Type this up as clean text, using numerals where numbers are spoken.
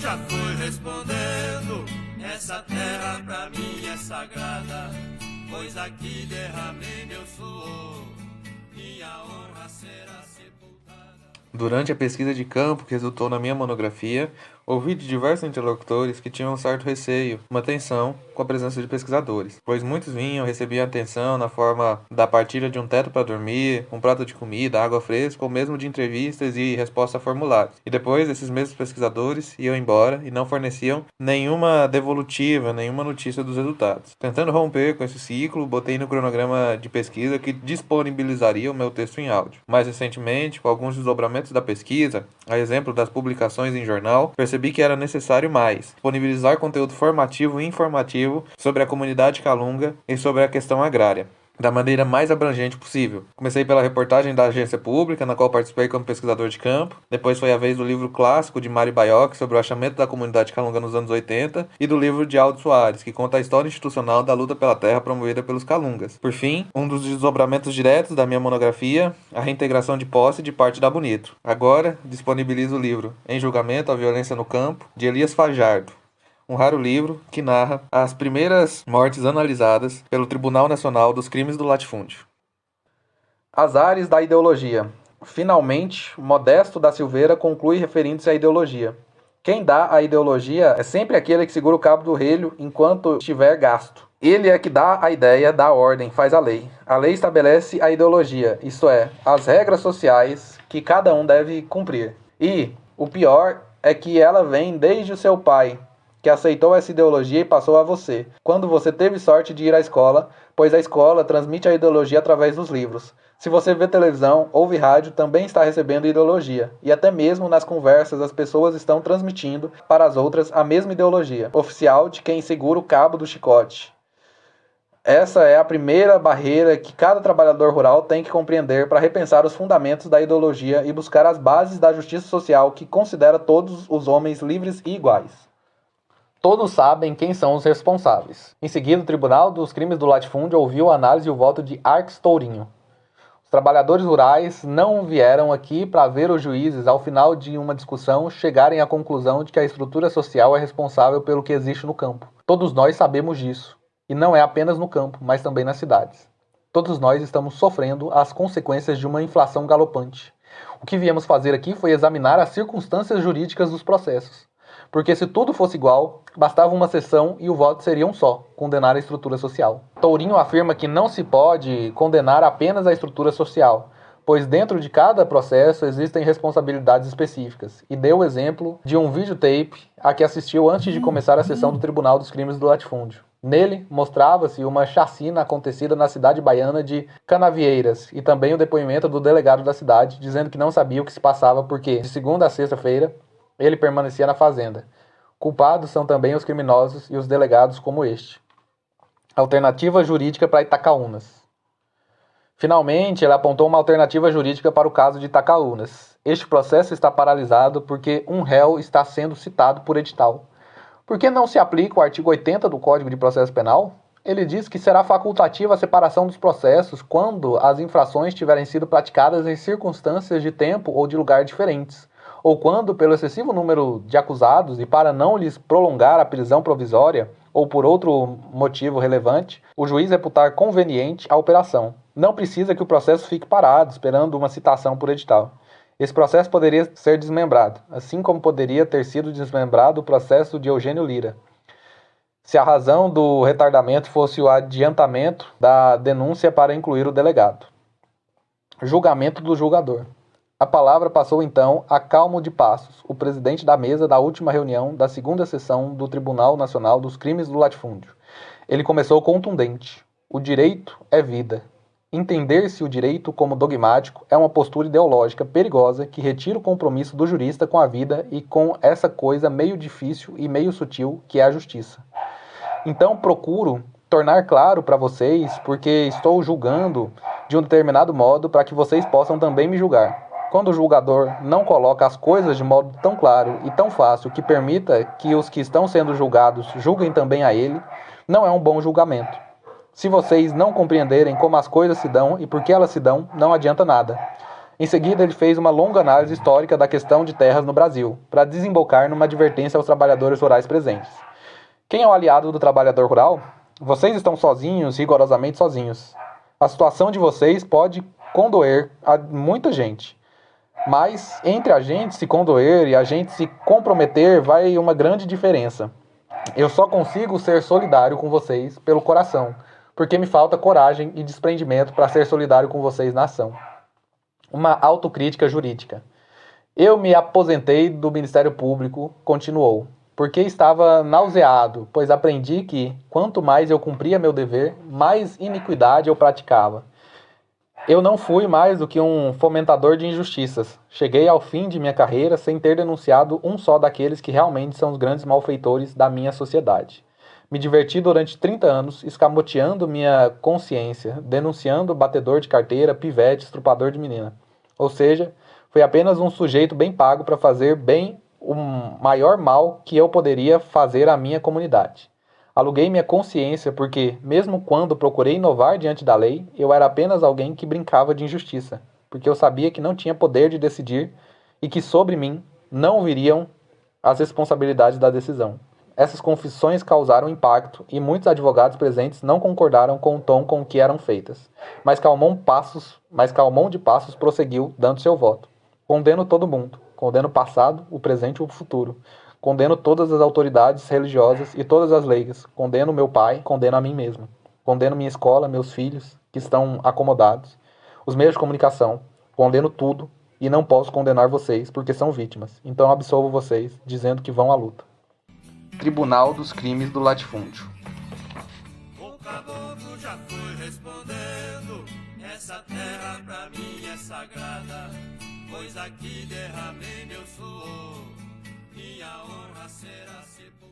já foi respondendo. Essa terra pra mim é sagrada, pois aqui derramei meu suor. Minha honra será sepultada. Durante a pesquisa de campo que resultou na minha monografia, ouvi de diversos interlocutores que tinham um certo receio, uma tensão com a presença de pesquisadores, pois muitos vinham, recebiam atenção na forma da partilha de um teto para dormir, um prato de comida, água fresca ou mesmo de entrevistas e respostas a formulários. E depois esses mesmos pesquisadores iam embora e não forneciam nenhuma devolutiva, nenhuma notícia dos resultados. Tentando romper com esse ciclo, botei no cronograma de pesquisa que disponibilizaria o meu texto em áudio. Mais recentemente, com alguns desdobramentos da pesquisa, a exemplo das publicações em jornal, percebi que era necessário mais disponibilizar conteúdo formativo e informativo sobre a comunidade calunga e sobre a questão agrária, da maneira mais abrangente possível. Comecei pela reportagem da agência pública, na qual participei como pesquisador de campo. Depois foi a vez do livro clássico de Mário Baiocchi sobre o achamento da comunidade calunga nos anos 80 e do livro de Aldo Soares, que conta a história institucional da luta pela terra promovida pelos calungas. Por fim, um dos desdobramentos diretos da minha monografia, a reintegração de posse de parte da Bonito. Agora, disponibilizo o livro Em Julgamento à Violência no Campo, de Elias Fajardo. Um raro livro que narra as primeiras mortes analisadas pelo Tribunal Nacional dos Crimes do Latifúndio. Azares da ideologia. Finalmente, Modesto da Silveira conclui referindo-se à ideologia. Quem dá a ideologia é sempre aquele que segura o cabo do relho enquanto estiver gasto. Ele é que dá a ideia, dá a ordem, faz a lei. A lei estabelece a ideologia, isto é, as regras sociais que cada um deve cumprir. E o pior é que ela vem desde o seu pai, que aceitou essa ideologia e passou a você, quando você teve sorte de ir à escola, pois a escola transmite a ideologia através dos livros. Se você vê televisão, ouve rádio, também está recebendo ideologia. E até mesmo nas conversas as pessoas estão transmitindo para as outras a mesma ideologia, oficial de quem segura o cabo do chicote. Essa é a primeira barreira que cada trabalhador rural tem que compreender para repensar os fundamentos da ideologia e buscar as bases da justiça social que considera todos os homens livres e iguais. Todos sabem quem são os responsáveis. Em seguida, o Tribunal dos Crimes do Latifúndio ouviu a análise e o voto de Arques Tourinho. Os trabalhadores rurais não vieram aqui para ver os juízes, ao final de uma discussão, chegarem à conclusão de que a estrutura social é responsável pelo que existe no campo. Todos nós sabemos disso. E não é apenas no campo, mas também nas cidades. Todos nós estamos sofrendo as consequências de uma inflação galopante. O que viemos fazer aqui foi examinar as circunstâncias jurídicas dos processos. Porque se tudo fosse igual, bastava uma sessão e o voto seria um só, condenar a estrutura social. Tourinho afirma que não se pode condenar apenas a estrutura social, pois dentro de cada processo existem responsabilidades específicas, e deu o exemplo de um videotape a que assistiu antes de começar a sessão do Tribunal dos Crimes do Latifúndio. Nele, mostrava-se uma chacina acontecida na cidade baiana de Canavieiras e também o depoimento do delegado da cidade, dizendo que não sabia o que se passava porque, de segunda a sexta-feira, ele permanecia na fazenda. Culpados são também os criminosos e os delegados como este. Alternativa jurídica para Itacaúnas. Finalmente, ele apontou uma alternativa jurídica para o caso de Itacaúnas. Este processo está paralisado porque um réu está sendo citado por edital. Por que não se aplica o artigo 80 do Código de Processo Penal? Ele diz que será facultativa a separação dos processos quando as infrações tiverem sido praticadas em circunstâncias de tempo ou de lugar diferentes, ou quando, pelo excessivo número de acusados e para não lhes prolongar a prisão provisória, ou por outro motivo relevante, o juiz reputar conveniente a operação. Não precisa que o processo fique parado, esperando uma citação por edital. Esse processo poderia ser desmembrado, assim como poderia ter sido desmembrado o processo de Eugênio Lira, se a razão do retardamento fosse o adiantamento da denúncia para incluir o delegado. Julgamento do julgador. A palavra passou então a Calmo de Passos, o presidente da mesa da última reunião da segunda sessão do Tribunal Nacional dos Crimes do Latifúndio. Ele começou contundente. O direito é vida. Entender-se o direito como dogmático é uma postura ideológica perigosa que retira o compromisso do jurista com a vida e com essa coisa meio difícil e meio sutil que é a justiça. Então procuro tornar claro para vocês porque estou julgando de um determinado modo para que vocês possam também me julgar. Quando o julgador não coloca as coisas de modo tão claro e tão fácil que permita que os que estão sendo julgados julguem também a ele, não é um bom julgamento. Se vocês não compreenderem como as coisas se dão e por que elas se dão, não adianta nada. Em seguida, ele fez uma longa análise histórica da questão de terras no Brasil, para desembocar numa advertência aos trabalhadores rurais presentes. Quem é o aliado do trabalhador rural? Vocês estão sozinhos, rigorosamente sozinhos. A situação de vocês pode condoer a muita gente. Mas entre a gente se condoer e a gente se comprometer vai uma grande diferença. Eu só consigo ser solidário com vocês pelo coração, porque me falta coragem e desprendimento para ser solidário com vocês na ação. Uma autocrítica jurídica. Eu me aposentei do Ministério Público, continuou, porque estava nauseado, pois aprendi que, quanto mais eu cumpria meu dever, mais iniquidade eu praticava. Eu não fui mais do que um fomentador de injustiças. Cheguei ao fim de minha carreira sem ter denunciado um só daqueles que realmente são os grandes malfeitores da minha sociedade. Me diverti durante 30 anos escamoteando minha consciência, denunciando batedor de carteira, pivete, estrupador de menina. Ou seja, fui apenas um sujeito bem pago para fazer bem o maior mal que eu poderia fazer à minha comunidade. Aluguei minha consciência porque, mesmo quando procurei inovar diante da lei, eu era apenas alguém que brincava de injustiça, porque eu sabia que não tinha poder de decidir e que sobre mim não viriam as responsabilidades da decisão. Essas confissões causaram impacto e muitos advogados presentes não concordaram com o tom com que eram feitas. Mas Calmon de Passos prosseguiu, dando seu voto. Condeno todo mundo. Condeno o passado, o presente e o futuro. Condeno todas as autoridades religiosas e todas as leigas. Condeno meu pai, condeno a mim mesmo. Condeno minha escola, meus filhos, que estão acomodados. Os meios de comunicação. Condeno tudo e não posso condenar vocês porque são vítimas. Então absolvo vocês, dizendo que vão à luta. Tribunal dos Crimes do Latifúndio. O caboclo já foi respondendo: essa terra pra mim é sagrada, pois aqui derramei meu suor, minha honra será sepultada.